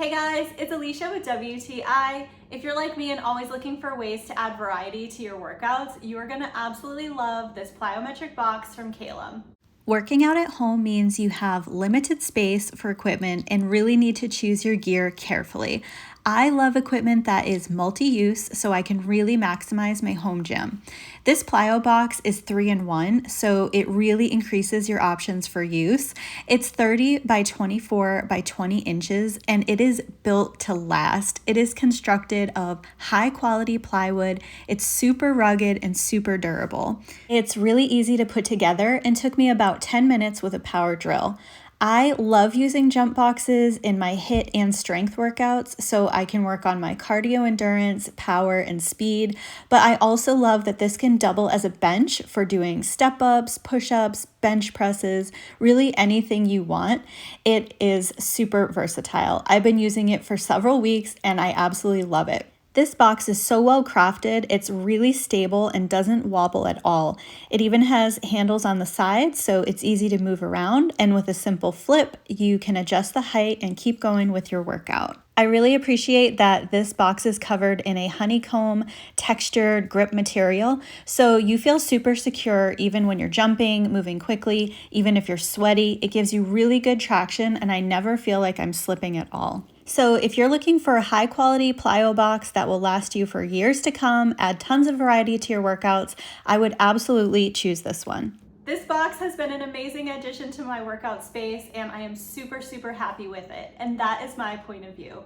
Hey guys, it's Alicia with WTI. If you're like me and always looking for ways to add variety to your workouts, you are gonna absolutely love this plyometric box from CAELUM. Working out at home means you have limited space for equipment and really need to choose your gear carefully. I love equipment that is multi-use so I can really maximize my home gym. This Plyo box is 3-in-1, so it really increases your options for use. It's 30 by 24 by 20 inches and it is built to last. It is constructed of high quality plywood. It's super rugged and super durable. It's really easy to put together and took me about 10 minutes with a power drill. I love using jump boxes in my HIIT and strength workouts so I can work on my cardio endurance, power, and speed, but I also love that this can double as a bench for doing step-ups, push-ups, bench presses, really anything you want. It is super versatile. I've been using it for several weeks and I absolutely love it. This box is so well crafted, it's really stable and doesn't wobble at all. It even has handles on the side, so it's easy to move around, and with a simple flip, you can adjust the height and keep going with your workout. I really appreciate that this box is covered in a honeycomb textured grip material, so you feel super secure even when you're jumping, moving quickly, even if you're sweaty. It gives you really good traction, and I never feel like I'm slipping at all. So if you're looking for a high quality plyo box that will last you for years to come, add tons of variety to your workouts, I would absolutely choose this one. This box has been an amazing addition to my workout space and I am super happy with it. And that is my point of view.